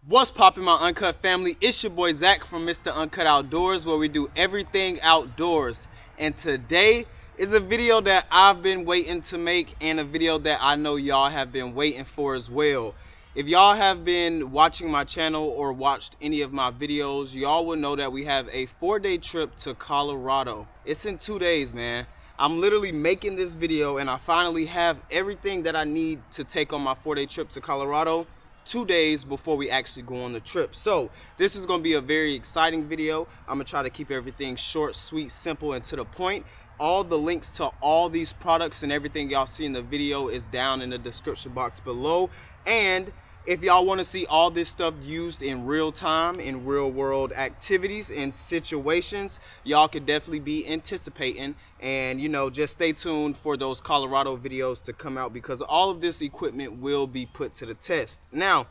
What's poppin', my Uncut family? It's your boy Zach from Mr. Uncut Outdoors, where we do everything outdoors. And today is a video that I've been waiting to make, and a video that I know y'all have been waiting for as well. If y'all have been watching my channel or watched any of my videos, y'all will know that we have a 4-day trip to Colorado. It's in 2 days, man. I'm literally making this video and I finally have everything that I need to take on my 4-day trip to Colorado 2 days before we actually go on the trip. So this is going to be a very exciting video. I'm going to try to keep everything short, sweet, simple, and to the point. All the links to all these products and everything y'all see in the video is down in the description box below. And if y'all want to see all this stuff used in real time, in real world activities and situations, y'all could definitely be anticipating, and just stay tuned for those Colorado videos to come out, because all of this equipment will be put to the test. Now,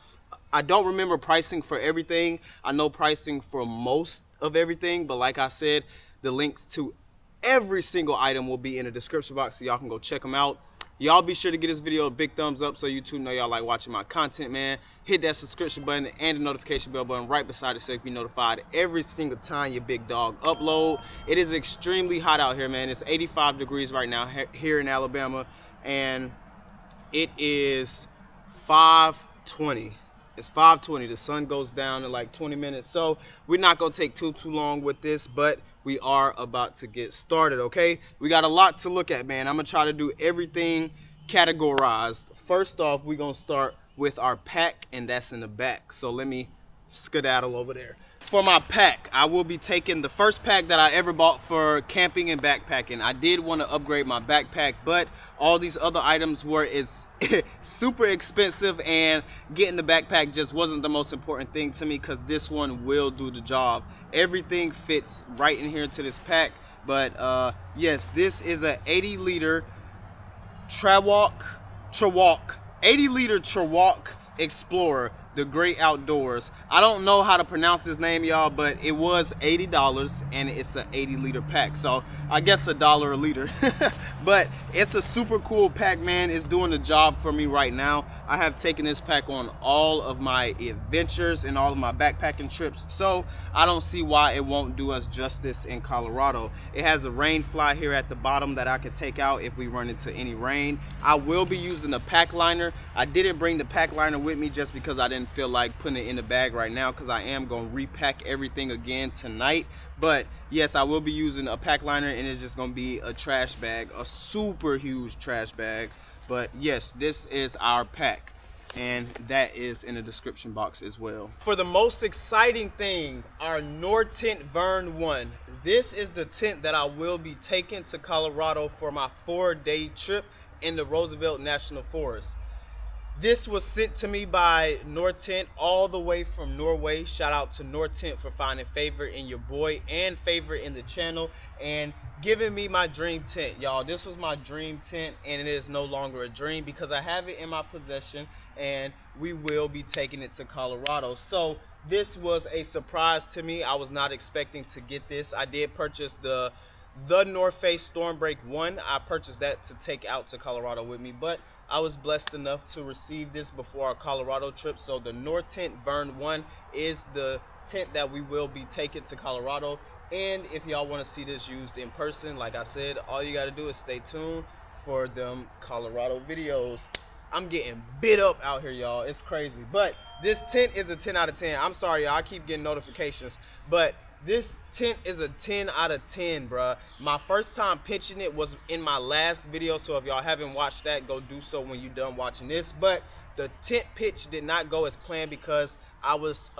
I don't remember pricing for everything. I know pricing for most of everything, but like I said, the links to every single item will be in the description box, so y'all can go check them out. Y'all be sure to give this video a big thumbs up so YouTube know y'all like watching my content, man. Hit that subscription button and the notification bell button right beside it so you can be notified every single time your big dog upload. It is extremely hot out here, man. It's 85 degrees right now here in Alabama, and it is 5:20. It's 5:20. The sun goes down in like 20 minutes. So we're not going to take too long with this, but we are about to get started, okay? We got a lot to look at, man. I'm going to try to do everything categorized. First off, we're going to start with our pack, and that's in the back. So let me skedaddle over there. For my pack, I will be taking the first pack that I ever bought for camping and backpacking. I did want to upgrade my backpack, but all these other items were super expensive, and getting the backpack just wasn't the most important thing to me, because this one will do the job. Everything fits right in here to this pack. But yes, this is a 80-liter Chrawalk 80-liter Chrawalk Explorer, the great outdoors. I don't know how to pronounce his name, y'all, but it was $80 and it's an 80-liter pack, so I guess $1 a liter. But it's a super cool pack, man. It's doing the job for me right now. I have taken this pack on all of my adventures and all of my backpacking trips, so I don't see why it won't do us justice in Colorado. It has a rain fly here at the bottom that I can take out if we run into any rain. I will be using a pack liner. I didn't bring the pack liner with me just because I didn't feel like putting it in the bag right now, because I am going to repack everything again tonight. But yes, I will be using a pack liner, and it's just going to be a trash bag, a super huge trash bag. But yes, this is our pack, and that is in the description box as well. For the most exciting thing, our Nortent Vern 1. This is the tent that I will be taking to Colorado for my 4-day trip in the Roosevelt National Forest. This was sent to me by Nortent all the way from Norway. Shout out to Nortent for finding favor in your boy and favor in the channel and giving me my dream tent, y'all. This was my dream tent, and it is no longer a dream because I have it in my possession, and we will be taking it to Colorado. So this was a surprise to me. I was not expecting to get this. I did purchase the North Face Stormbreak 1. I purchased that to take out to Colorado with me, but I was blessed enough to receive this before our Colorado trip. So the Nortent Vern 1 is the tent that we will be taking to Colorado. And if y'all want to see this used in person, like I said, all you got to do is stay tuned for them Colorado videos. I'm getting bit up out here, y'all. It's crazy. But this tent is a 10 out of 10. I'm sorry, y'all. I keep getting notifications. But this tent is a 10 out of 10, bruh. My first time pitching it was in my last video, so if y'all haven't watched that, go do so when you're done watching this. But the tent pitch did not go as planned because I was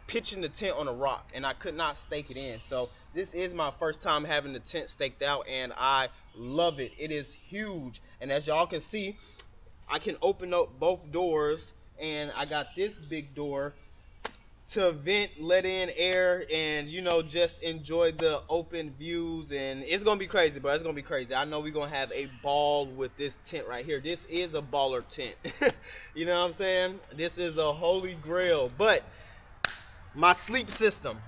pitching the tent on a rock and I could not stake it in. So this is my first time having the tent staked out, and I love it. It is huge, and as y'all can see, I can open up both doors, and I got this big door to vent, let in air, and just enjoy the open views. And it's gonna be crazy, bro. It's gonna be crazy. I know we're gonna have a ball with this tent right here. This is a baller tent. You know what I'm saying? This is a holy grail. But my sleep system.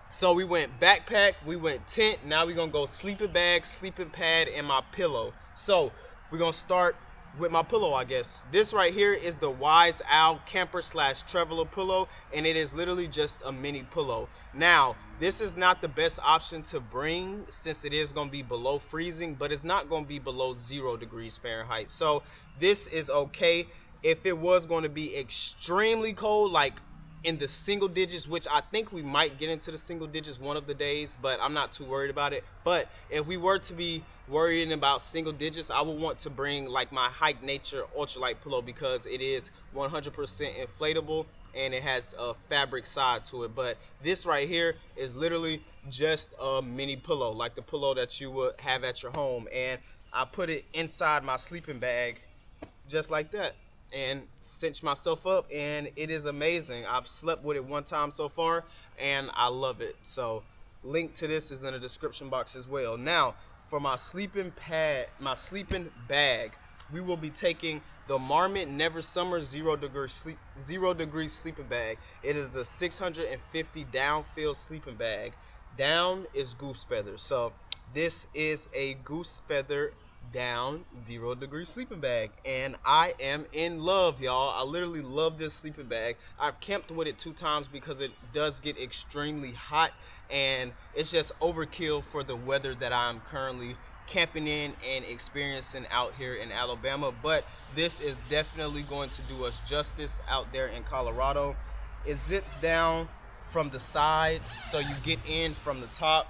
So we went backpack, we went tent, now we're gonna go sleeping bag, sleeping pad, and my pillow. So we're gonna start with my pillow, I guess. This right here is the Wise Owl Camper / Traveler pillow, and it is literally just a mini pillow. Now, this is not the best option to bring since it is going to be below freezing, but it's not going to be below 0 degrees Fahrenheit. So this is okay. If it was going to be extremely cold, like in the single digits, which I think we might get into the single digits one of the days, but I'm not too worried about it. But if we were to be worrying about single digits, I would want to bring like my Hike Nature ultralight pillow, because it is 100% inflatable and it has a fabric side to it. But this right here is literally just a mini pillow, like the pillow that you would have at your home, and I put it inside my sleeping bag just like that and cinch myself up, and it is amazing. I've slept with it one time so far and I love it. So link to this is in the description box as well. Now for my sleeping bag, we will be taking the Marmot Never Summer 0 degree sleeping bag. It is a 650 down fill sleeping bag. Down is goose feathers, so this is a goose feather down 0 degree sleeping bag, and I am in love, y'all. I literally love this sleeping bag. I've camped with it 2 times because it does get extremely hot, and it's just overkill for the weather that I'm currently camping in and experiencing out here in Alabama. But this is definitely going to do us justice out there in Colorado. It zips down from the sides, so you get in from the top,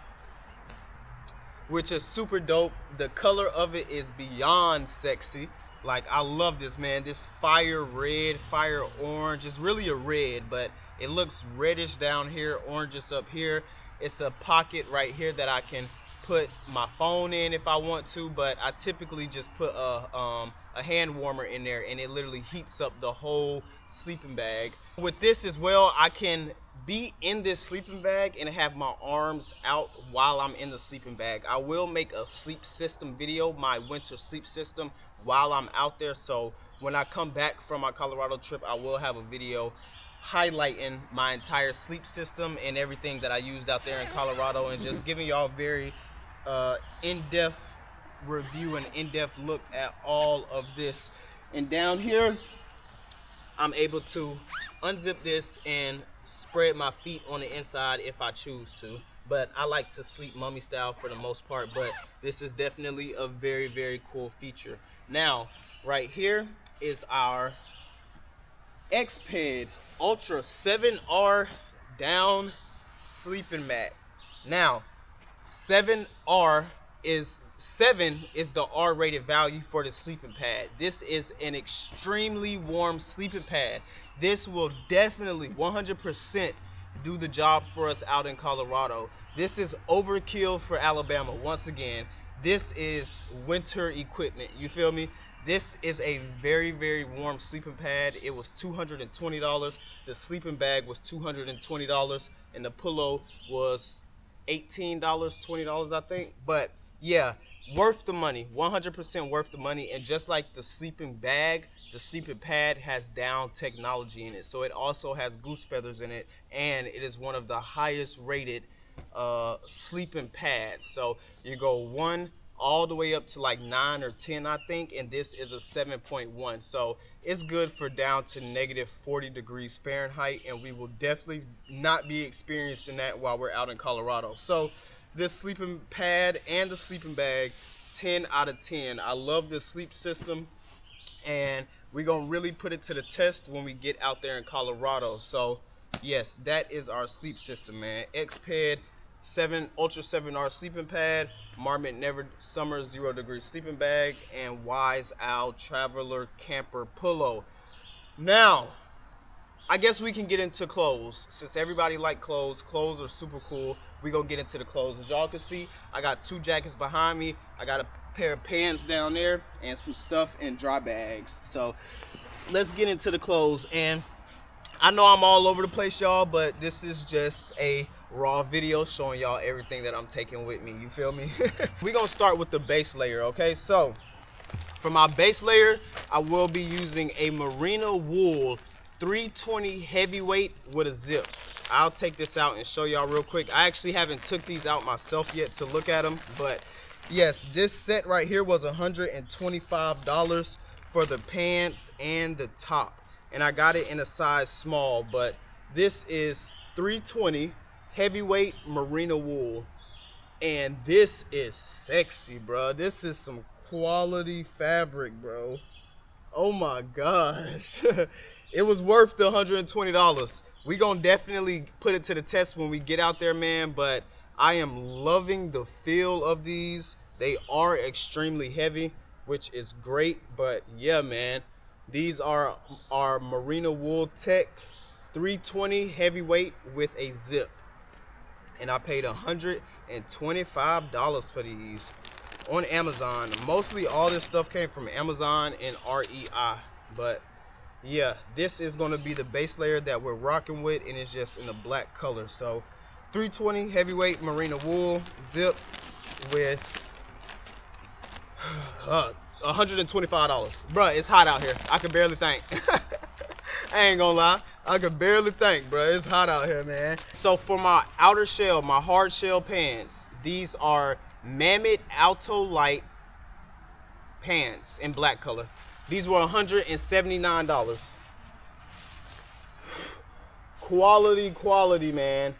which is super dope. The color of it is beyond sexy. Like, I love this, man. This fire red, fire orange. It's really a red, but it looks reddish down here, oranges up here. It's a pocket right here that I can put my phone in if I want to, but I typically just put a hand warmer in there, and it literally heats up the whole sleeping bag. With this as well, I can be in this sleeping bag and have my arms out while I'm in the sleeping bag. I will make a sleep system video, my winter sleep system, while I'm out there. So when I come back from my Colorado trip, I will have a video highlighting my entire sleep system and everything that I used out there in Colorado, and just giving y'all very in-depth review and in-depth look at all of this. And down here, I'm able to unzip this and spread my feet on the inside if I choose to, but I like to sleep mummy style for the most part. But this is definitely a very, very cool feature. Now right here is our Exped Ultra 7R down sleeping mat. Now 7 is the R rated value for the sleeping pad. This is an extremely warm sleeping pad. This will definitely 100% do the job for us out in Colorado. This is overkill for Alabama. Once again, this is winter equipment. You feel me? This is a very, very warm sleeping pad. It was $220. The sleeping bag was $220, and the pillow was $18, $20, I think. But yeah, worth the money, 100% worth the money. And just like the sleeping bag, the sleeping pad has down technology in it. So it also has goose feathers in it, and it is one of the highest rated sleeping pads. So you go 1 all the way up to like 9 or 10, I think, and this is a 7.1. So it's good for down to negative 40 degrees Fahrenheit, and we will definitely not be experiencing that while we're out in Colorado. So this sleeping pad and the sleeping bag, 10 out of 10. I love this sleep system, and we're gonna really put it to the test when we get out there in Colorado. So yes, that is our sleep system, man. Exped Ultra 7R sleeping pad, Marmot Never Summer 0 degree sleeping bag, and Wise Owl Traveler camper pillow. Now I guess we can get into clothes. Since everybody like clothes are super cool, we gonna get into the clothes. As y'all can see, I got 2 jackets behind me, I got a pair of pants down there, and some stuff in dry bags. So let's get into the clothes. And I know I'm all over the place, y'all, but this is just a raw video showing y'all everything that I'm taking with me. You feel me? We're gonna start with the base layer, okay? So for my base layer, I will be using a merino wool 320 heavyweight with a zip. I'll take this out and show y'all real quick. I actually haven't took these out myself yet to look at them, but yes, this set right here was $125 for the pants and the top, and I got it in a size small. But this is 320 heavyweight merino wool, and this is sexy, bro. This is some quality fabric, bro. Oh my gosh. It was worth the $120. We gonna definitely put it to the test when we get out there, man. But I am loving the feel of these. They are extremely heavy, which is great. But yeah, man, these are our merino wool tech 320 heavyweight with a zip, and I paid $125 for these on Amazon. Mostly all this stuff came from Amazon and REI. But yeah, this is going to be the base layer that we're rocking with, and it's just in a black color. So 320 heavyweight merino wool zip with $125. Bruh, it's hot out here. I can barely think. I ain't gonna lie, I could barely think, bro. It's hot out here, man. So for my outer shell, my hard shell pants, these are Mammoth Alto Light pants in black color. These were $179. Quality, man.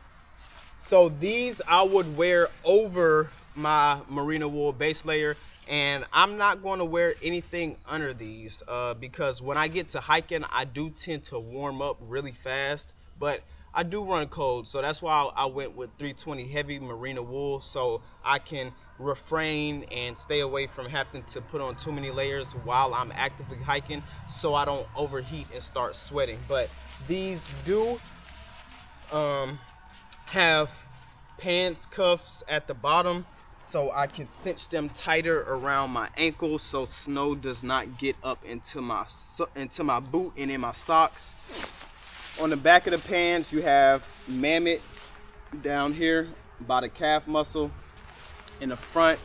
So these I would wear over my merino wool base layer, and I'm not going to wear anything under these because when I get to hiking, I do tend to warm up really fast, but I do run cold. So that's why I went with 320 heavy merino wool, so I can refrain and stay away from having to put on too many layers while I'm actively hiking, so I don't overheat and start sweating. But these do have pants cuffs at the bottom, so I can cinch them tighter around my ankles so snow does not get up into my boot and in my socks. On the back of the pants, you have Mammoth down here by the calf muscle. In the front,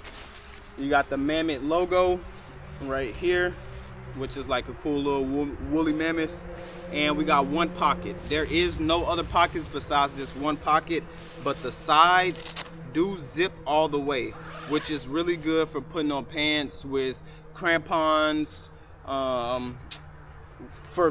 you got the Mammoth logo right here, which is like a cool little woolly mammoth. And we got one pocket. There is no other pockets besides this one pocket, but the sides do zip all the way, which is really good for putting on pants with crampons, for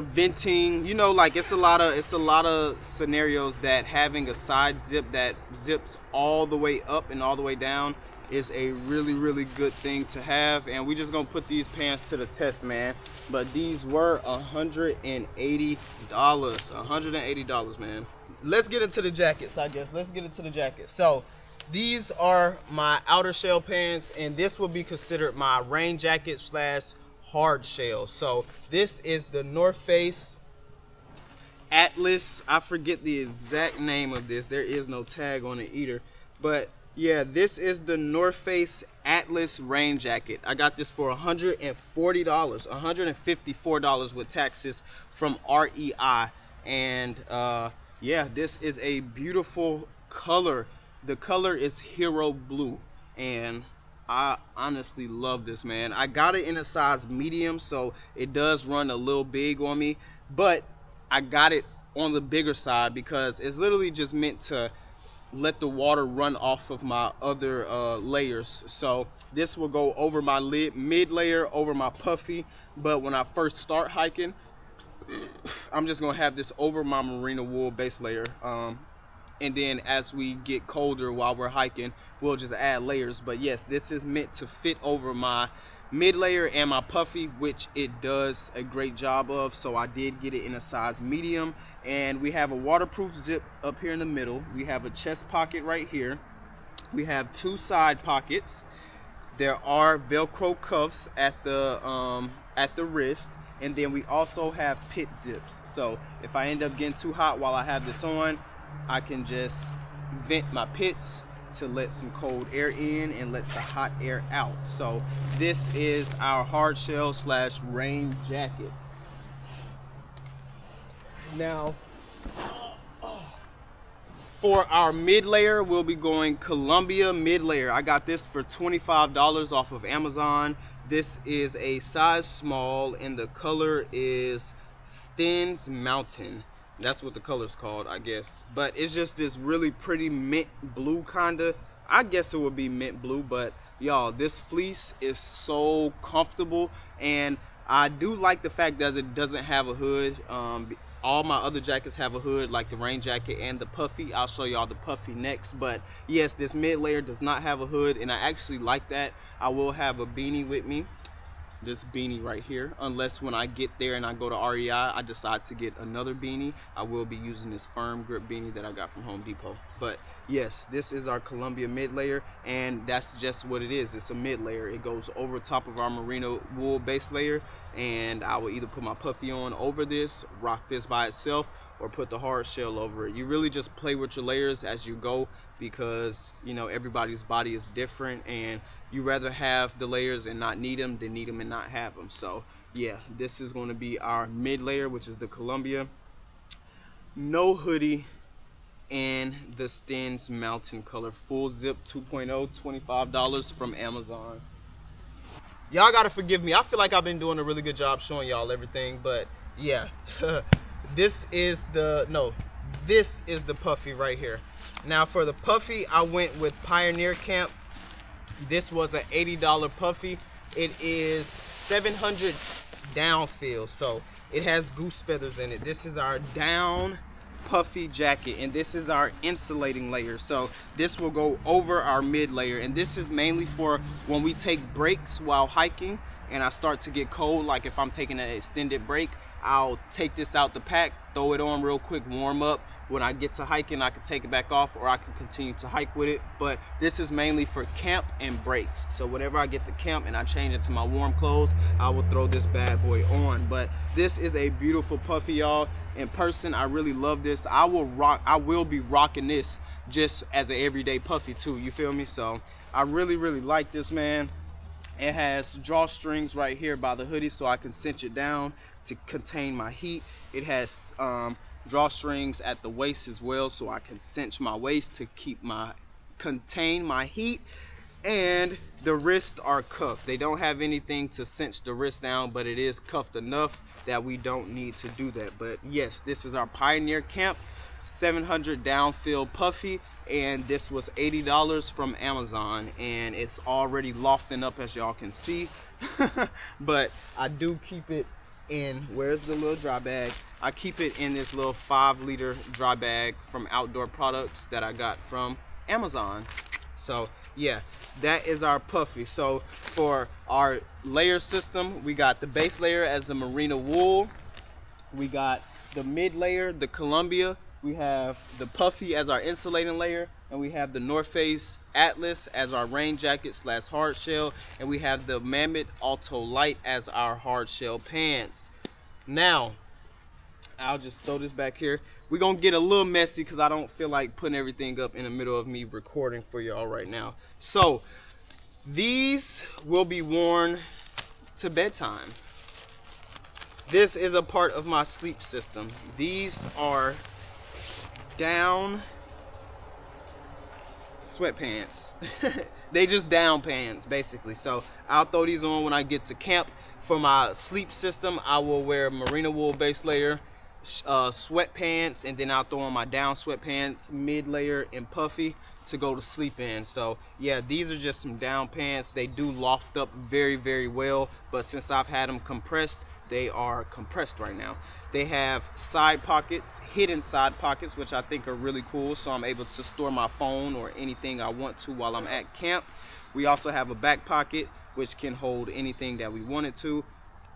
venting. You know, like it's a lot of scenarios that having a side zip that zips all the way up and all the way down is a really good thing to have. And we just gonna put these pants to the test, man. But these were $180, man. Let's get into the jackets, I guess. Let's get into the jackets. So these are my outer shell pants, and this will be considered my rain jacket slash hard shell. So this is the North Face Atlas. I forget the exact name of this. There is no tag on it either. But yeah, this is the North Face Atlas rain jacket. I got this for $140, $154 with taxes from REI. And yeah, this is a beautiful color. The color is Hero Blue, and I honestly love this, man. I got it in a size medium, so it does run a little big on me, but I got it on the bigger side because it's literally just meant to let the water run off of my other layers. So this will go over my mid layer, over my puffy, but when I first start hiking, I'm just gonna have this over my merino wool base layer. And then as we get colder while we're hiking, we'll just add layers. But yes, this is meant to fit over my mid layer and my puffy, which it does a great job of. So I did get it in a size medium. And we have a waterproof zip up here in the middle. We have a chest pocket right here. We have two side pockets. There are Velcro cuffs at the wrist. And then we also have pit zips. So if I end up getting too hot while I have this on, I can just vent my pits to let some cold air in and let the hot air out. So this is our hard shell slash rain jacket. Now, for our mid layer, we'll be going Columbia mid layer. I got this for $25 off of Amazon. This is a size small, and the color is Sten's Mountain. That's what the color's called, I guess. But it's just this really pretty mint blue kinda. I guess it would be mint blue, but y'all, this fleece is so comfortable. And I do like the fact that it doesn't have a hood. All my other jackets have a hood, like the rain jacket and the puffy. I'll show y'all the puffy next. But yes, this mid layer does not have a hood, and I actually like that. I will have a beanie with me, this beanie right here, unless when I get there and I go to REI I decide to get another beanie. I will be using this firm grip beanie that I got from Home Depot. But yes, this is our Columbia mid layer, and that's just what it is. It's a mid layer. It goes over top of our merino wool base layer, and I will either put my puffy on over this, rock this by itself, or put the hard shell over it. You really just play with your layers as you go, because you know everybody's body is different, and you rather have the layers and not need them than need them and not have them. So yeah, this is going to be our mid layer, which is the Columbia. No hoodie, and the Stens Mountain color, full zip 2.0, $25 from Amazon. Y'all gotta forgive me, I feel like I've been doing a really good job showing y'all everything, but yeah. this is the puffy right here. Now for the puffy, I went with Pioneer Camp. This was an $80 puffy. It is 700 down feel, so it has goose feathers in it. This is our down puffy jacket, and this is our insulating layer, so this will go over our mid layer, and this is mainly for when we take breaks while hiking and I start to get cold. Like if I'm taking an extended break, I'll take this out the pack, throw it on real quick, warm up. When I get to hiking, I can take it back off, or I can continue to hike with it. But this is mainly for camp and breaks. So whenever I get to camp and I change into my warm clothes, I will throw this bad boy on. But this is a beautiful puffy, y'all. In person, I really love this. I will be rocking this just as an everyday puffy too, you feel me? So I really like this, man. It has drawstrings right here by the hoodie, so I can cinch it down to contain my heat. It has drawstrings at the waist as well, so I can cinch my waist to contain my heat. And the wrists are cuffed. They don't have anything to cinch the wrist down, but it is cuffed enough that we don't need to do that. But yes, this is our Pioneer Camp 700 downfill puffy, and this was $80 from Amazon, and it's already lofting up, as y'all can see. But I do keep it in, where's the little dry bag? I keep it in this little 5-liter dry bag from Outdoor Products that I got from Amazon. So yeah, that is our puffy. So for our layer system, we got the base layer as the merino wool, we got the mid layer, the Columbia, we have the puffy as our insulating layer, and we have the North Face Atlas as our rain jacket / hard shell, and we have the Mammoth Alto Light as our hard shell pants. Now I'll just throw this back here. We're gonna get a little messy because I don't feel like putting everything up in the middle of me recording for y'all right now. So these will be worn to bedtime. This is a part of my sleep system. These are down sweatpants. They just down pants basically. So I'll throw these on when I get to camp. For my sleep system, I will wear merino wool base layer, sweatpants, and then I'll throw on my down sweatpants, mid layer, and puffy to go to sleep in. So yeah, these are just some down pants. They do loft up very well, but since I've had them compressed, they are compressed right now. They have side pockets, hidden side pockets, which I think are really cool, so I'm able to store my phone or anything I want to while I'm at camp. We also have a back pocket, which can hold anything that we want it to.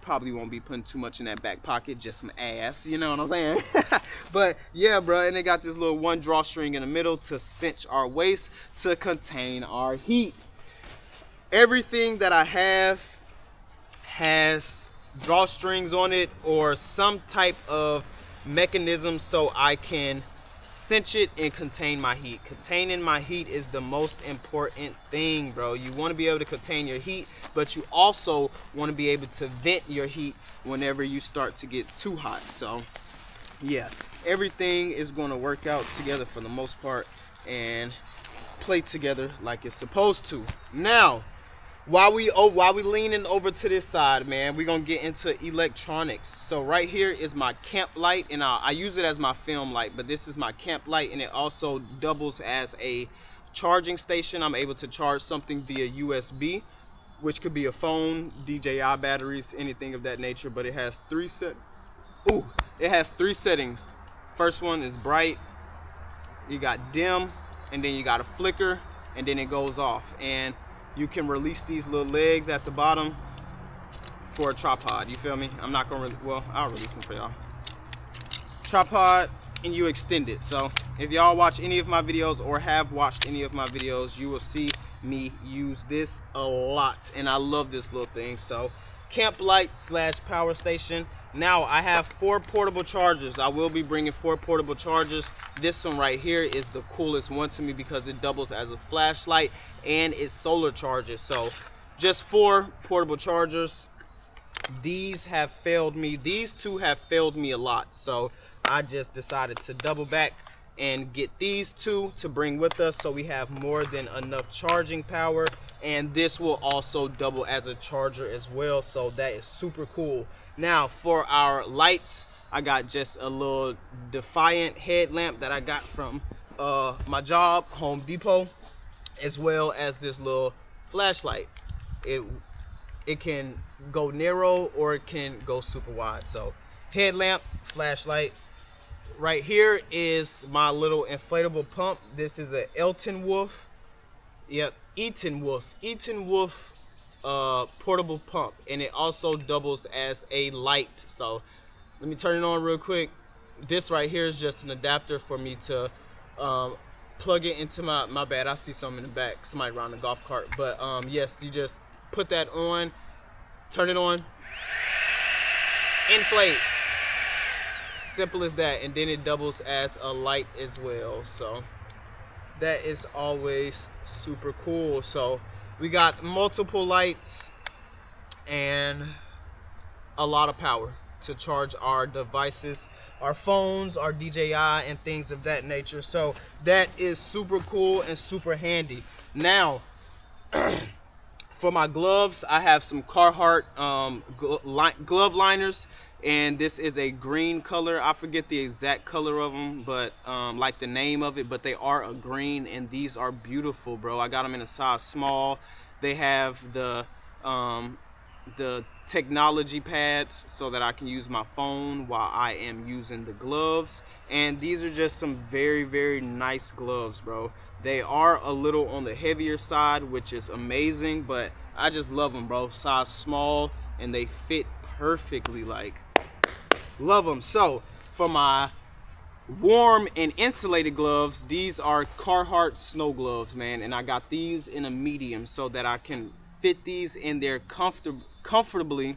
Probably won't be putting too much in that back pocket, just some ass, you know what I'm saying? But yeah, bro, and they got this little one drawstring in the middle to cinch our waist to contain our heat. Everything that I have has drawstrings on it or some type of mechanism so I can cinch it and contain my heat. Containing my heat is the most important thing, bro. You want to be able to contain your heat, but you also want to be able to vent your heat whenever you start to get too hot. So yeah, everything is going to work out together for the most part and play together like it's supposed to. Now, while we leaning over to this side, man, we're gonna get into electronics. So right here is my camp light, and I use it as my film light, but this is my camp light, and it also doubles as a charging station. I'm able to charge something via USB. which could be a phone, DJI batteries, anything of that nature. But it has three settings. First one is bright, you got dim, and then you got a flicker, and then it goes off. And you can release these little legs at the bottom for a tripod, you feel me? I'm not gonna, well, I'll release them for y'all. Tripod, and you extend it. So if y'all watch any of my videos or have watched any of my videos, you will see me use this a lot, and I love this little thing. So camp light / power station. Now I have 4 portable chargers. I will be bringing 4 portable chargers. This one right here is the coolest one to me because it doubles as a flashlight and it solar charges. So just 4 portable chargers. These have failed me. These 2 have failed me a lot. So I just decided to double back and get these 2 to bring with us, so we have more than enough charging power. And this will also double as a charger as well, so that is super cool. Now for our lights, I got just a little Defiant headlamp that I got from my job, Home Depot, as well as this little flashlight. It can go narrow or it can go super wide. So headlamp, flashlight. Right here is my little inflatable pump. This is a Eaton Wolf portable pump, and it also doubles as a light. So let me turn it on real quick. This right here is just an adapter for me to plug it into my bad, I see something in the back, somebody around the golf cart. But yes, you just put that on, turn it on, inflate. Simple as that, and then it doubles as a light as well. So that is always super cool. So we got multiple lights and a lot of power to charge our devices, our phones, our DJI, and things of that nature. So that is super cool and super handy. Now for my gloves, I have some Carhartt glove liners, and this is a green color. I forget the exact color of them, but like the name of it, but they are a green, and these are beautiful, bro. I got them in a size small. They have the technology pads so that I can use my phone while I am using the gloves. And these are just some very, very nice gloves, bro. They are a little on the heavier side, which is amazing, but I just love them, bro. Size small, and they fit perfectly, like, love them. So for my warm and insulated gloves, these are Carhartt snow gloves, man, and I got these in a medium so that I can fit these in there comfortably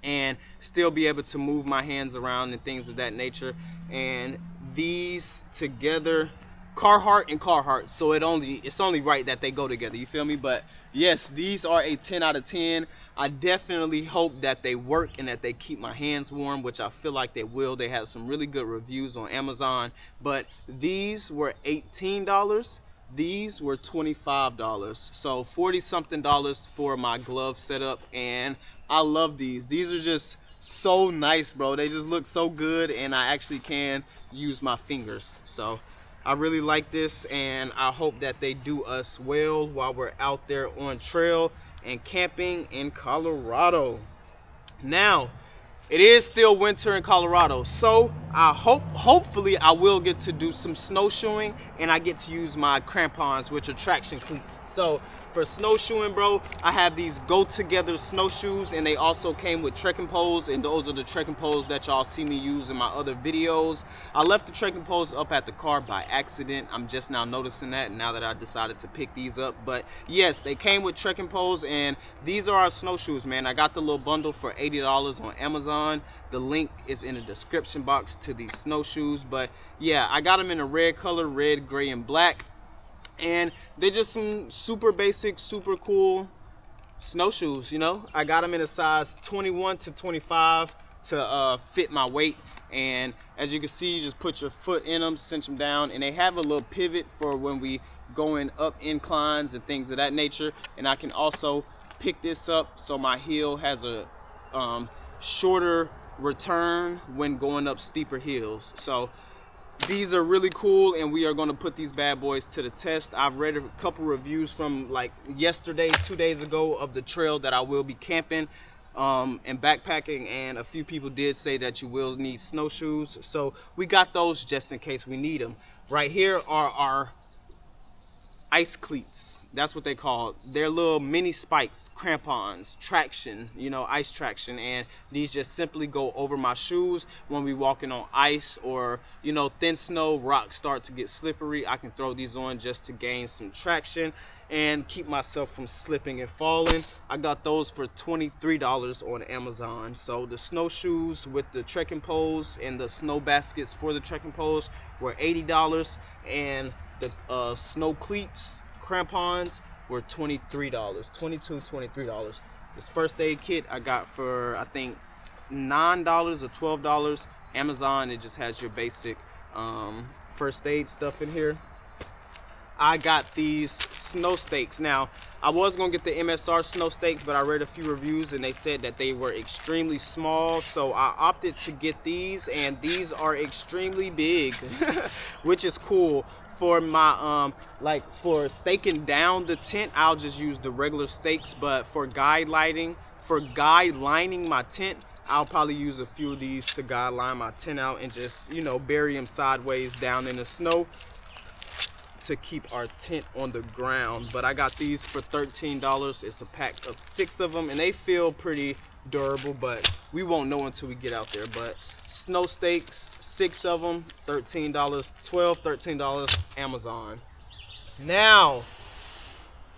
and still be able to move my hands around and things of that nature. And these together, Carhartt and Carhartt, so it's only right that they go together, you feel me? But yes, these are a 10 out of 10. I definitely hope that they work and that they keep my hands warm, which I feel like they will. They have some really good reviews on Amazon. But these were $18. These were $25. So $40-something for my glove setup, and I love these. These are just so nice, bro. They just look so good, and I actually can use my fingers. So I really like this, and I hope that they do us well while we're out there on trail and camping in Colorado. Now, it is still winter in Colorado, so hopefully I will get to do some snowshoeing, and I get to use my crampons, which are traction cleats. So for snowshoeing, bro, I have these go together snowshoes, and they also came with trekking poles, and those are the trekking poles that y'all see me use in my other videos. I left the trekking poles up at the car by accident. I'm just now noticing that now that I decided to pick these up. But yes, they came with trekking poles, and these are our snowshoes, man. I got the little bundle for $80 on Amazon. The link is in the description box to these snowshoes. But yeah, I got them in a red color, red, gray, and black. And they're just some super basic, super cool snowshoes, you know. I got them in a size 21 to 25 to fit my weight. And as you can see, you just put your foot in them, cinch them down, and they have a little pivot for when we going up inclines and things of that nature. And I can also pick this up so my heel has a shorter return when going up steeper hills. So These are really cool, and we are going to put these bad boys to the test. I've read a couple reviews from like yesterday, 2 days ago, of the trail that I will be camping and backpacking, and a few people did say that you will need snowshoes. So we got those just in case we need them. Right here are our ice cleats. That's what they call. They're little mini spikes, crampons, traction, you know, ice traction, and these just simply go over my shoes when we walking on ice or, you know, thin snow, rocks start to get slippery. I can throw these on just to gain some traction and keep myself from slipping and falling. I got those for $23 on Amazon. So the snowshoes with the trekking poles and the snow baskets for the trekking poles were $80, and the snow cleats, crampons, were $23, $23. This first aid kit I got for, I think, $9 or $12. Amazon, it just has your basic first aid stuff in here. I got these snow stakes. Now, I was gonna get the MSR snow stakes, but I read a few reviews and they said that they were extremely small, so I opted to get these, and these are extremely big, which is cool. For my like for staking down the tent, I'll just use the regular stakes, but for guide lining my tent, I'll probably use a few of these to guide line my tent out and just, you know, bury them sideways down in the snow to keep our tent on the ground. But I got these for $13. It's a pack of 6 of them, and they feel pretty durable, but we won't know until we get out there. But snow stakes, 6 of them, $13, $13 Amazon. Now,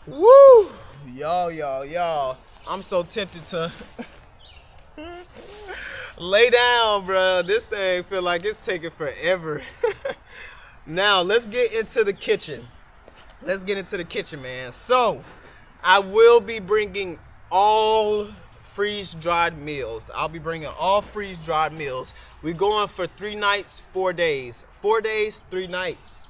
woo, y'all, I'm so tempted to lay down, bro. This thing feel like it's taking forever. Now let's get into the kitchen. Let's get into the kitchen, man. So I will be bringing all freeze-dried meals. I'll be bringing all freeze-dried meals. We're going for 3 nights, 4 days. 4 days, 3 nights.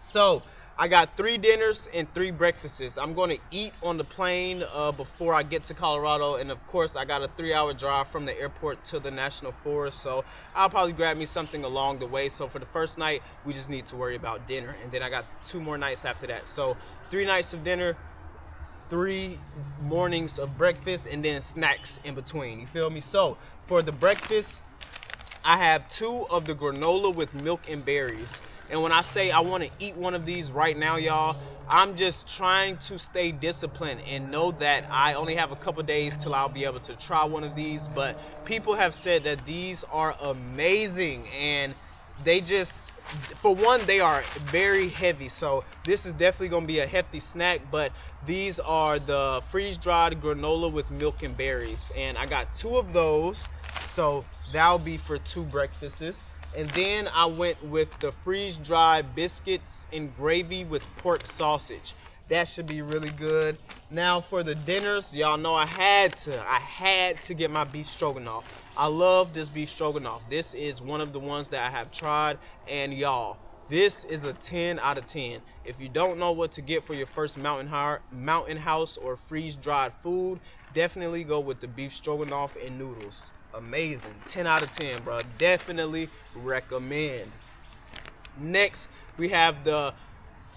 So I got 3 dinners and 3 breakfasts. I'm going to eat on the plane before I get to Colorado, and of course I got a 3-hour drive from the airport to the National Forest, so I'll probably grab me something along the way. So for the first night, we just need to worry about dinner, and then I got 2 more nights after that. So 3 nights of dinner, 3 mornings of breakfast, and then snacks in between. You feel me? So for the breakfast, I have 2 of the granola with milk and berries. And when I say I want to eat one of these right now, y'all, I'm just trying to stay disciplined and know that I only have a couple days till I'll be able to try one of these. But people have said that these are amazing, and they just, for one, they are very heavy. So this is definitely going to be a hefty snack, but these are the freeze-dried granola with milk and berries. And I got 2 of those, so that'll be for 2 breakfasts. And then I went with the freeze-dried biscuits and gravy with pork sausage. That should be really good. Now for the dinners, y'all know I had to get my beef stroganoff. I love this beef stroganoff. This is one of the ones that I have tried, and y'all, this is a 10 out of 10. If you don't know what to get for your first mountain house or freeze-dried food, definitely go with the beef stroganoff and noodles. Amazing. 10 out of 10, bro. Definitely recommend. Next, we have the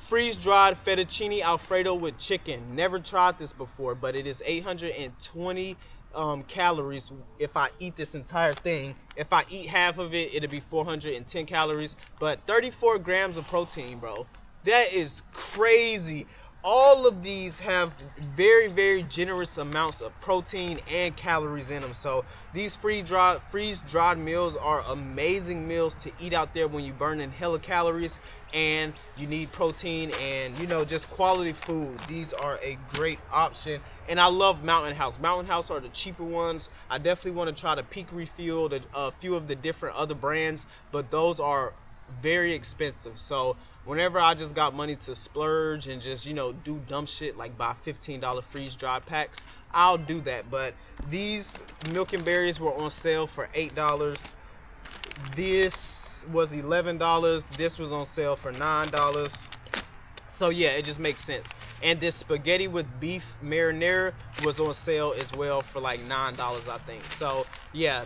freeze-dried fettuccine alfredo with chicken. Never tried this before, but it is 820 calories if I eat this entire thing. If I eat half of it, it'll be 410 calories, but 34 grams of protein, bro. That is crazy. All of these have very, very generous amounts of protein and calories in them. So these freeze-dried meals are amazing meals to eat out there when you're burning hella calories and you need protein and, you know, just quality food. These are a great option. And I love Mountain House. Mountain House are the cheaper ones. I definitely want to try the Peak Refuel, a few of the different other brands, but those are very expensive. So whenever I just got money to splurge and just, you know, do dumb shit like buy $15 freeze-dried packs, I'll do that. But these milk and berries were on sale for $8. This was $11. This was on sale for $9. So yeah, it just makes sense. And this spaghetti with beef marinara was on sale as well for like $9, I think. So yeah,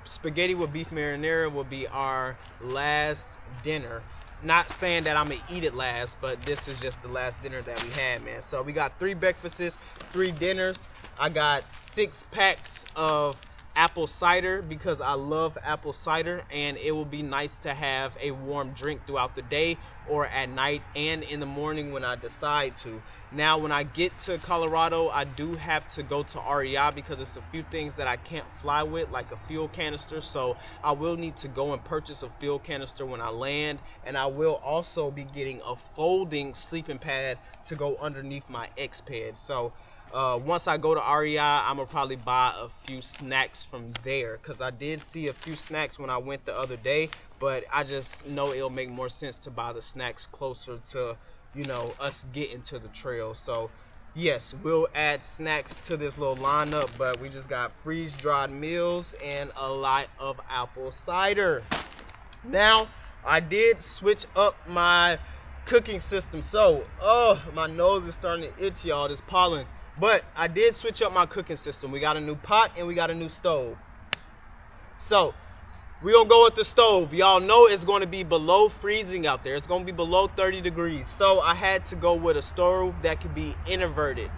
spaghetti with beef marinara will be our last dinner. Not saying that I'm gonna eat it last, but this is just the last dinner that we had, man. So we got 3 breakfasts, 3 dinners. I got 6 packs of apple cider because I love apple cider, and it will be nice to have a warm drink throughout the day or at night and in the morning when I decide to. Now, when I get to Colorado, I do have to go to REI because it's a few things that I can't fly with, like a fuel canister. So I will need to go and purchase a fuel canister when I land, and I will also be getting a folding sleeping pad to go underneath my X-Pad. So once I go to REI, I'm gonna probably buy a few snacks from there, because I did see a few snacks when I went the other day, but I just know it'll make more sense to buy the snacks closer to, you know, us getting to the trail. So yes, we'll add snacks to this little lineup, but we just got freeze-dried meals and a lot of apple cider. Now, I did switch up my cooking system. So, my nose is starting to itch, y'all, this pollen. But I did switch up my cooking system. We got a new pot and we got a new stove. So we're gonna go with the stove. Y'all know it's gonna be below freezing out there. It's gonna be below 30 degrees. So I had to go with a stove that could be inverted.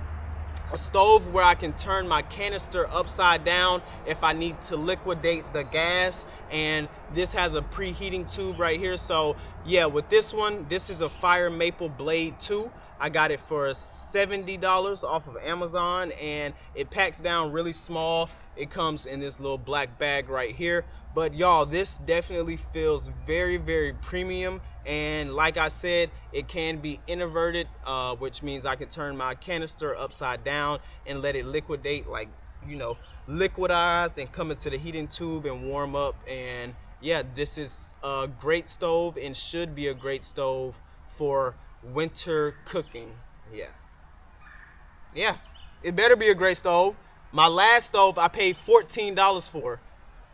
A stove where I can turn my canister upside down if I need to liquidate the gas, and this has a preheating tube right here. So yeah, with this one, this is a Fire Maple Blade 2. I got it for $70 off of Amazon, and it packs down really small. It comes in this little black bag right here. But y'all, this definitely feels very, very premium. And like I said, it can be inverted, which means I can turn my canister upside down and let it liquidate, like, you know, liquidize and come into the heating tube and warm up. And yeah, this is a great stove and should be a great stove for winter cooking. Yeah, it better be a great stove. My last stove I paid $14 for.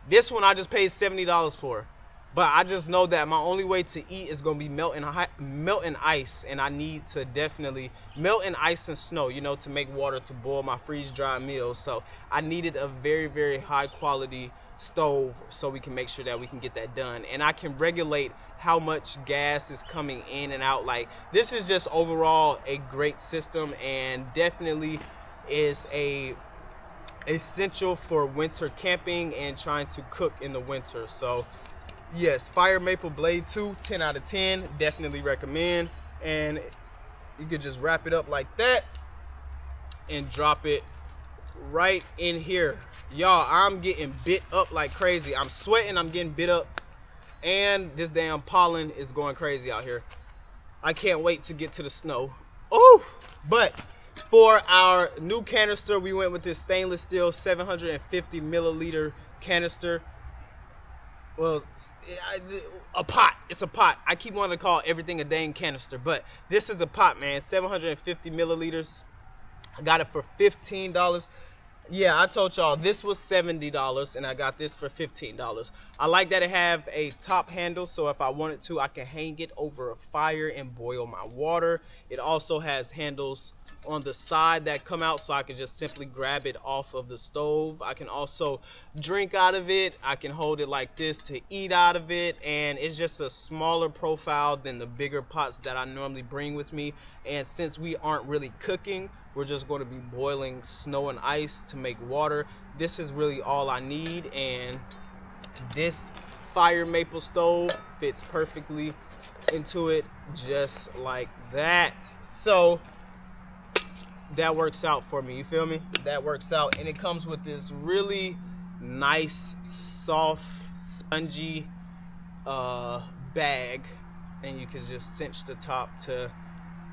This one I just paid $70 for. But I just know that my only way to eat is gonna be melting ice, and I need to definitely melt in ice and snow, you know, to make water to boil my freeze-dried meals. So I needed a very, very high quality stove so we can make sure that we can get that done. And I can regulate how much gas is coming in and out. Like, this is just overall a great system, and definitely is a essential for winter camping and trying to cook in the winter. So yes, Fire Maple Blade 2, 10 out of 10, definitely recommend. And you could just wrap it up like that and drop it right in here. Y'all, I'm getting bit up like crazy. I'm sweating, I'm getting bit up, and this damn pollen is going crazy out here. I can't wait to get to the snow. Oh, but for our new canister, we went with this stainless steel 750 milliliter canister. Well, a pot. It's a pot. I keep wanting to call everything a dang canister, but this is a pot, man. 750 milliliters. I got it for $15. Yeah, I told y'all this was $70, and I got this for $15. I like that it have a top handle, so if I wanted to, I can hang it over a fire and boil my water. It also has handles on the side that come out, so I can just simply grab it off of the stove. I can also drink out of it. I can hold it like this to eat out of it, and it's just a smaller profile than the bigger pots that I normally bring with me. And since we aren't really cooking, we're just going to be boiling snow and ice to make water, this is really all I need. And this Fire Maple stove fits perfectly into it, just like that. So that works out for me, you feel me? That works out. And it comes with this really nice, soft, spongy bag, and you can just cinch the top to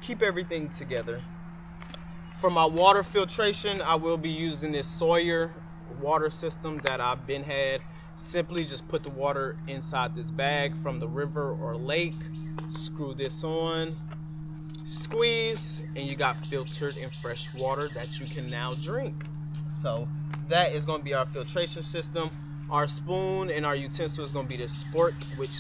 keep everything together. For my water filtration, I will be using this Sawyer water system that I've been had. Simply just put the water inside this bag from the river or lake, screw this on, squeeze, and you got filtered and fresh water that you can now drink. So that is going to be our filtration system. Our spoon and our utensil is going to be this spork, which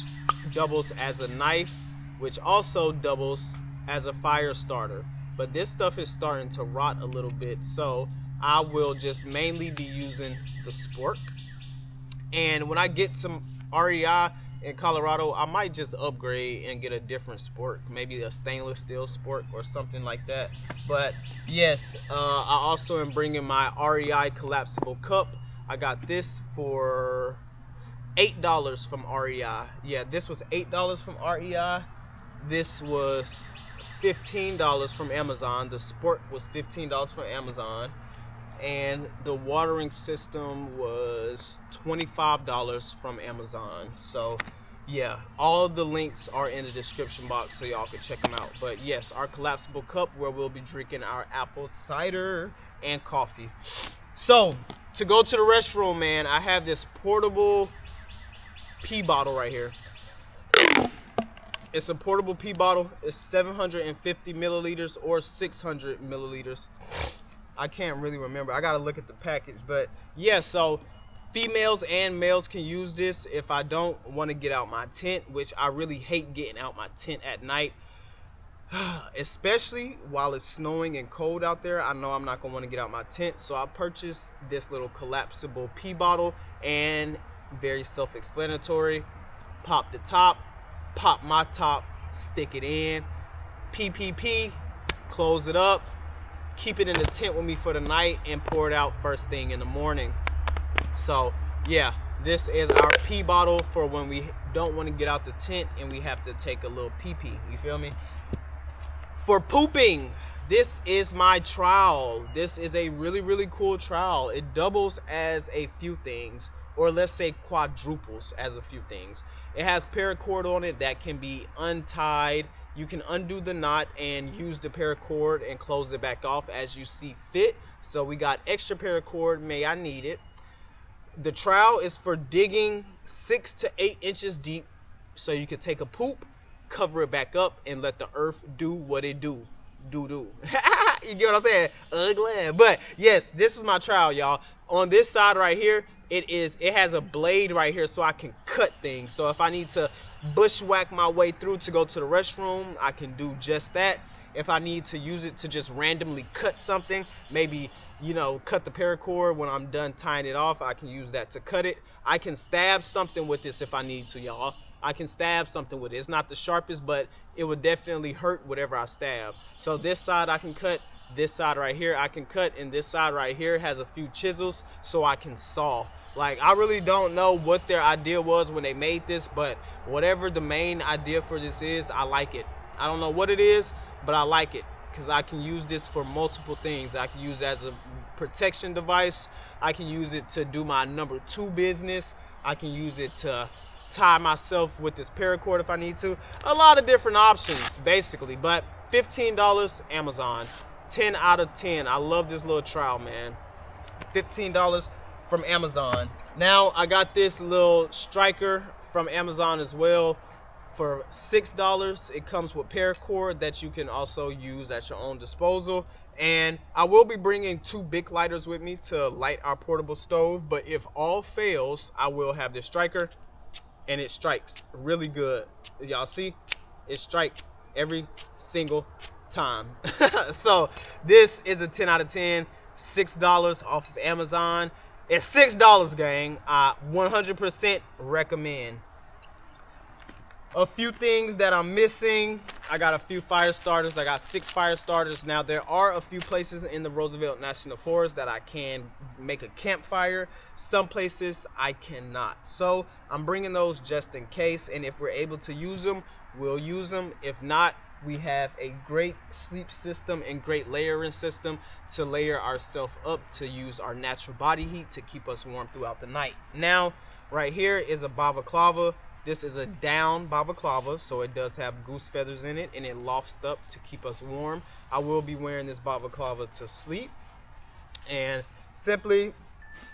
doubles as a knife, which also doubles as a fire starter. But this stuff is starting to rot a little bit, so I will just mainly be using the spork. And when I get some REI in Colorado, I might just upgrade and get a different sport, maybe a stainless steel sport or something like that. But yes, I also am bringing my REI collapsible cup. I got this for $8 from REI. Yeah, this was $8 from REI. This was $15 from Amazon. The sport was $15 from Amazon. And the watering system was $25 from Amazon. So yeah, all of the links are in the description box so y'all can check them out. But yes, our collapsible cup where we'll be drinking our apple cider and coffee. So to go to the restroom, man, I have this portable pee bottle right here. It's a portable pee bottle. It's 750 milliliters or 600 milliliters. I can't really remember. I gotta look at the package. But yeah, so females and males can use this if I don't want to get out my tent, which I really hate getting out my tent at night, especially while it's snowing and cold out there. I know I'm not gonna want to get out my tent, so I purchased this little collapsible pee bottle, and very self-explanatory. Pop the top, pop my top, stick it in, pee, close it up, keep it in the tent with me for the night, and pour it out first thing in the morning. So yeah, this is our pee bottle for when we don't want to get out the tent and we have to take a little pee. You feel me? For pooping, this is my trowel. This is a really cool trowel. It doubles as a few things, or let's say quadruples as a few things. It has paracord on it that can be untied. You can undo the knot and use the paracord and close it back off as you see fit. So we got extra paracord, may I need it. The trowel is for digging 6 to 8 inches deep, so you can take a poop, cover it back up, and let the earth do what it do. You get what I'm saying? Ugly. But yes, this is my trowel, y'all. On this side right here, it has a blade right here so I can cut things. So if I need to bushwhack my way through to go to the restroom, I can do just that. If I need to use it to just randomly cut something, maybe, you know, cut the paracord when I'm done tying it off, I can use that to cut it. I can stab something with this if I need to, y'all. I can stab something with it. It's not the sharpest, but it would definitely hurt whatever I stab. So this side I can cut, this side right here I can cut, and this side right here has a few chisels so I can saw. Like, I really don't know what their idea was when they made this, but whatever the main idea for this is, I like it. I don't know what it is, but I like it because I can use this for multiple things. I can use it as a protection device. I can use it to do my number 2 business. I can use it to tie myself with this paracord if I need to. A lot of different options, basically. But $15 Amazon. 10 out of 10. I love this little trowel, man. $15 from Amazon. Now I got this little striker from Amazon as well for $6. It comes with paracord that you can also use at your own disposal. And I will be bringing 2 Bic lighters with me to light our portable stove. But if all fails, I will have this striker, and it strikes really good. Y'all see? It strikes every single time. So this is a 10 out of 10. $6 off of Amazon. It's $6, gang. I 100% recommend. A few things that I'm missing. I got a few fire starters. I got 6 fire starters. Now, there are a few places in the Roosevelt National Forest that I can make a campfire. Some places I cannot. So I'm bringing those just in case. And if we're able to use them, we'll use them. If not, we have a great sleep system and great layering system to layer ourselves up to use our natural body heat to keep us warm throughout the night. Now, right here is a balaclava. This is a down balaclava, so it does have goose feathers in it, and it lofts up to keep us warm. I will be wearing this balaclava to sleep, and simply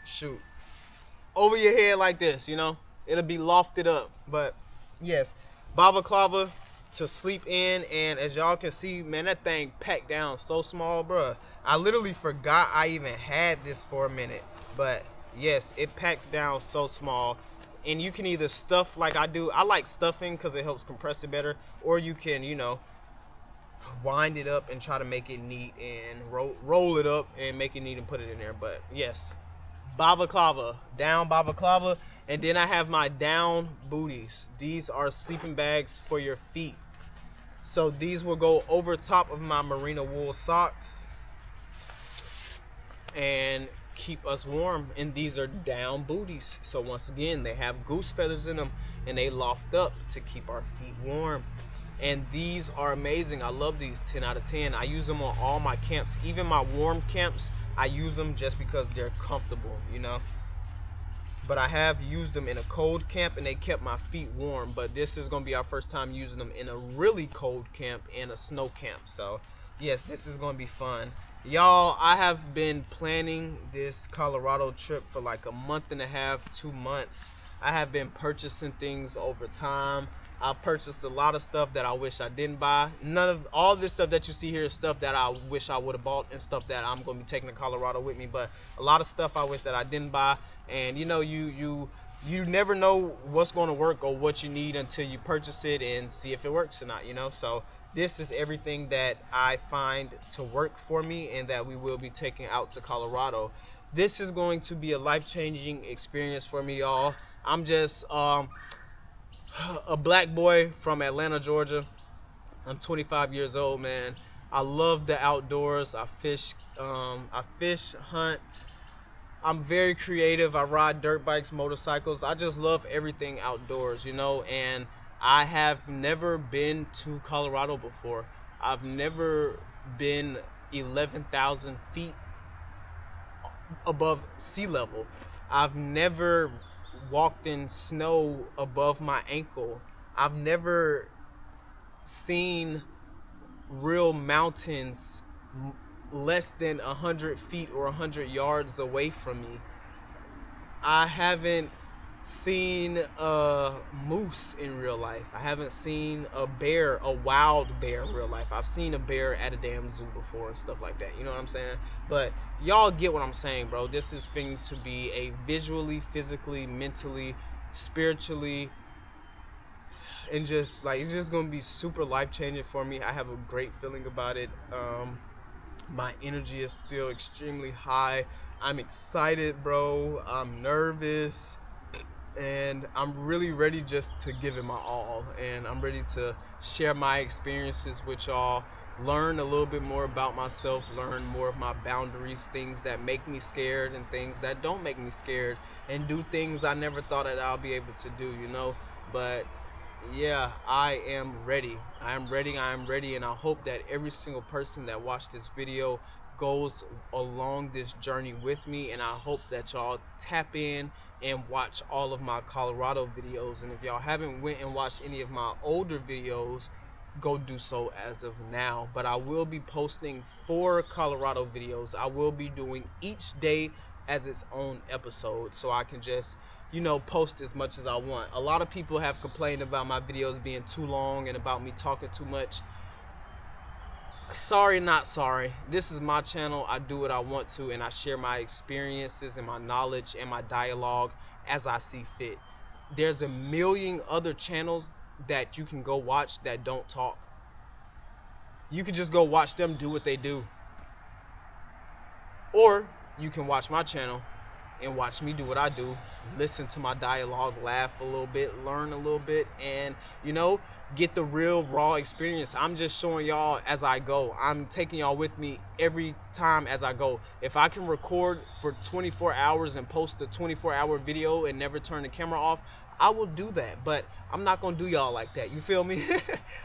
shoot over your head like this, you know, it'll be lofted up. But yes, balaclava to sleep in. And as y'all can see, man, that thing packed down so small, bruh. I literally forgot I even had this for a minute. But yes, it packs down so small. And you can either stuff like I do. I like stuffing because it helps compress it better. Or you can, you know, wind it up and try to make it neat and roll it up and make it neat and put it in there. But yes, balaclava, down balaclava. And then I have my down booties. These are sleeping bags for your feet. So these will go over top of my merino wool socks and keep us warm. And these are down booties. So once again, they have goose feathers in them and they loft up to keep our feet warm. And these are amazing. I love these. 10 out of 10. I use them on all my camps. Even my warm camps, I use them just because they're comfortable, you know. But I have used them in a cold camp and they kept my feet warm. But this is going to be our first time using them in a really cold camp and a snow camp. So yes, this is going to be fun. Y'all, I have been planning this Colorado trip for like a month and a half, 2 months. I have been purchasing things over time. I purchased a lot of stuff that I wish I didn't buy. None of all this stuff that you see here is stuff that I wish I would have bought and stuff that I'm going to be taking to Colorado with me. But a lot of stuff I wish that I didn't buy. And you know, you never know what's going to work or what you need until you purchase it and see if it works or not, you know. So this is everything that I find to work for me and that we will be taking out to Colorado. This is going to be a life-changing experience for me, y'all. I'm just a black boy from Atlanta, Georgia. I'm 25 years old, man. I love the outdoors. I fish, hunt. I'm very creative. I ride dirt bikes, motorcycles. I just love everything outdoors, you know. And I have never been to Colorado before. I've never been 11,000 feet above sea level. I've never walked in snow above my ankle. I've never seen real mountains less than 100 feet or 100 yards away from me. I haven't seen a moose in real life. I haven't seen a bear, a wild bear in real life. I've seen a bear at a damn zoo before and stuff like that. You know what I'm saying? But y'all get what I'm saying, bro. This is going to be a visually, physically, mentally, spiritually, and just like, it's just going to be super life-changing for me. I have a great feeling about it. My energy is still extremely high. I'm excited, bro. I'm nervous. And I'm really ready just to give it my all. And I'm ready to share my experiences with y'all, learn a little bit more about myself, learn more of my boundaries, things that make me scared and things that don't make me scared, and do things I never thought that I'll be able to do, you know. But yeah, I am ready. I am ready, and I hope that every single person that watched this video goes along this journey with me, and I hope that y'all tap in and watch all of my Colorado videos. And if y'all haven't went and watched any of my older videos, go do so as of now. But I will be posting 4 Colorado videos. I will be doing each day as its own episode, so I can just, you know, post as much as I want. A lot of people have complained about my videos being too long and about me talking too much. Sorry, not sorry. This is my channel. I do what I want to, and I share my experiences and my knowledge and my dialogue as I see fit. There's a million other channels that you can go watch that don't talk. You can just go watch them do what they do. Or you can watch my channel and watch me do what I do, listen to my dialogue, laugh a little bit, learn a little bit, and, you know, get the real raw experience. I'm just showing y'all as I go. I'm taking y'all with me every time as I go. If I can record for 24 hours and post a 24-hour video and never turn the camera off, I will do that. But I'm not gonna do y'all like that, you feel me?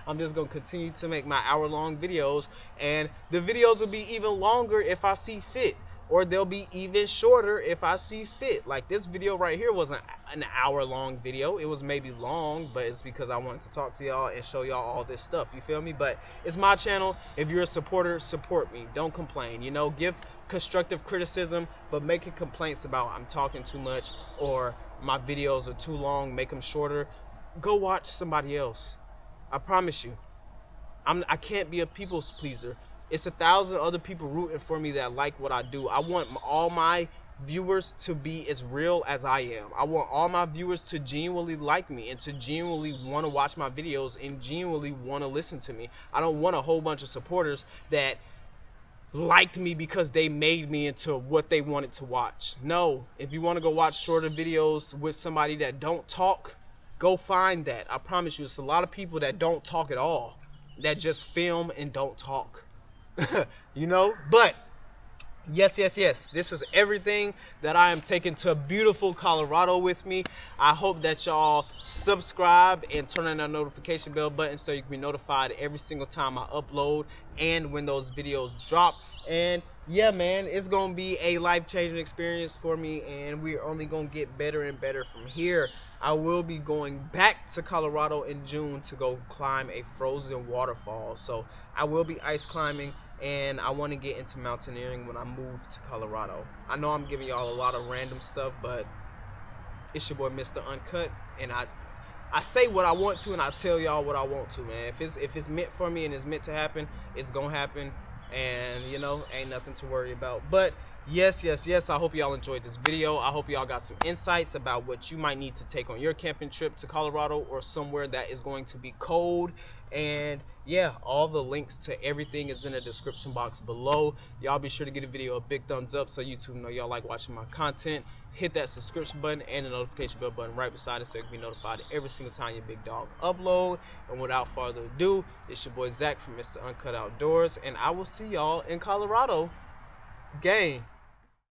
I'm just gonna continue to make my hour-long videos, and the videos will be even longer if I see fit, or they'll be even shorter if I see fit. Like this video right here wasn't an hour-long video. It was maybe long, but it's because I wanted to talk to y'all and show y'all all this stuff, you feel me? But it's my channel. If you're a supporter, support me. Don't complain, you know? Give constructive criticism, but making complaints about I'm talking too much or my videos are too long, make them shorter. Go watch somebody else. I promise you. I can't be a people's pleaser. It's 1,000 other people rooting for me that like what I do. I want all my viewers to be as real as I am. I want all my viewers to genuinely like me and to genuinely want to watch my videos and genuinely want to listen to me. I don't want a whole bunch of supporters that liked me because they made me into what they wanted to watch. No, if you want to go watch shorter videos with somebody that don't talk, go find that. I promise you, it's a lot of people that don't talk at all, that just film and don't talk. You know, but yes, this is everything that I am taking to beautiful Colorado with me. I hope that y'all subscribe and turn on that notification bell button so you can be notified every single time I upload and when those videos drop. And yeah, man, it's gonna be a life-changing experience for me, and we're only gonna get better and better from here. I will be going back to Colorado in June to go climb a frozen waterfall. So I will be ice climbing, and I want to get into mountaineering when I move to Colorado. I know I'm giving y'all a lot of random stuff, but it's your boy MrUncutt, and I say what I want to, and I tell y'all what I want to, man. If it's meant for me and it's meant to happen, it's gonna happen, and you know, ain't nothing to worry about. But yes, I hope y'all enjoyed this video. I hope y'all got some insights about what you might need to take on your camping trip to Colorado or somewhere that is going to be cold. And yeah, all the links to everything is in the description box below. Y'all be sure to give the video a big thumbs up so YouTube know y'all like watching my content. Hit that subscription button and the notification bell button right beside it so you can be notified every single time your big dog upload. And without further ado, it's your boy Zach from MrUncutt Outdoors, and I will see y'all in Colorado. Gang.